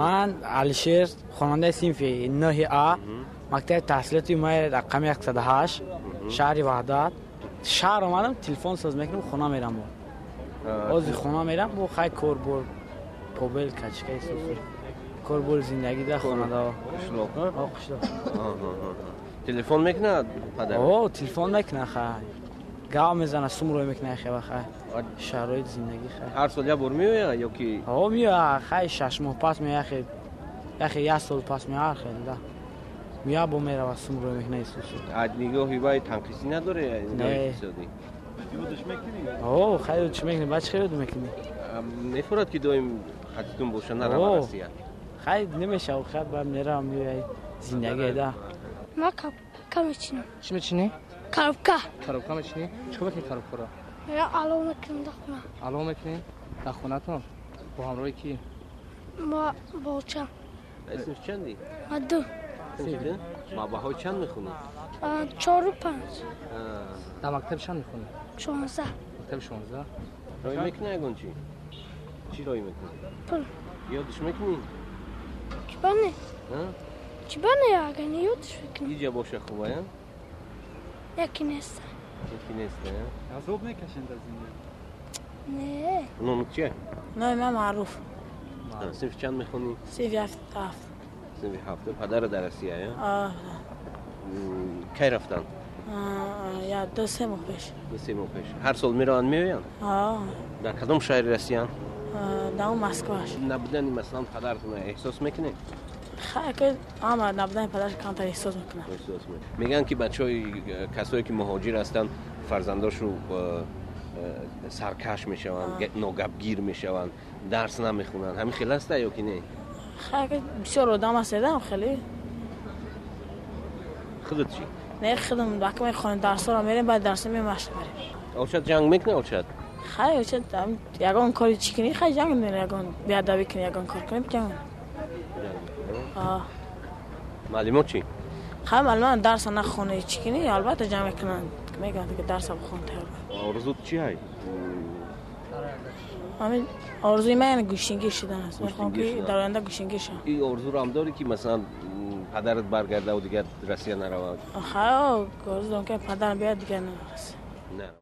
من علشیر خواننده صنف 9A مکتب تحصیلاتی مای رقم 108 شهر وحدت. شهر اومدم تلفن ساز میکنم خونه میرم از خونه میرم بو خیلی کار بول پوبل کچکای سوسو کار بول زندگی ده خونه دا قشلو تلفن میکنه پدر تلفن میکنه خیلی گاو میزنه سوم رو میکنه خیلی خیلی شرایط زندگی خیلی هر سال یه بار میوه یا کی میوه خیلی 6 ماه پس میوه خیلی یه سال پس میوه خیلی ده میوه با میره و سوم رو میکنه سوسو از نگاه هیوای تنقیصی نداره نه خیلی چی میکنی بچه خیلی دو میکنی نفرد که دایم خطیتون باشه نرم رسیه خیلی نمیشه و خیلی باید میرم میوه زندگی ده ما کاربکا میچینم چی میچینی؟ کاربکا میچینی؟ چیکار میکنی کاربکا را؟ یا علوم میکنم در خونه علوم میکنی؟ در خونه تون؟ با همراه کی؟ ما باچم اسمش چندی؟ ما 2 ما باهای چند میخونی؟ 4 و 5 در مکتب چند میخونی؟ 16 مکتب 16 رای میکنی اگون چی رای میکنی؟ پول یادش میکنی؟ چی بانه اگه نیادش میکنی؟ اینجا باشه خوبه یا؟ یکی نیست عذاب میکشند از زندگی نه نونو چیه؟ نه من معروف صنف چند میخونی؟ صنف 7 صنف 7 پدر درسیه یا؟ کی رفتن؟ یا 2-3 ماه پیش 2-3 ماه پیش هر سال میرن میوین؟ در کدام شهر رسیان؟ در اون مسکوش نبودن مثلا پدرتون احساس میکنه؟ خیلی اما نبودن پدرش کمتر احساس میکنه میگن که کسایی که مهاجر هستن فرزنداشو سرکش میشوند ناگهگیر میشوند درس نمیخونن همین خیلی هسته یا که نه؟ خیلی بسیار آدم هستم خیلی خودت چی؟ نه خودم باکم خونه درس رو میریم بعد درس میمشت بریم اوشت جنگ میکنه اوشت؟ خیلی اوشت یگان کاری چی کنی خیلی جنگ میره یگان بیادبی کنی یگان کار کنیم جنگ معلومات چی؟ خیلی معلومات درس نخونه چی کنی البته جمع کنن میگن که درس بخون تر آرزوت چی هست؟ همین آرزوی من گوشنگی شدن است میخوام که در آینده گوشنگی شم این آرزو رو هم داری که مثلا پدرت برگرده و دیگه رسیه نرواد؟ خیلی آرزو دارم که پدرم بیاد دیگه نرسه نه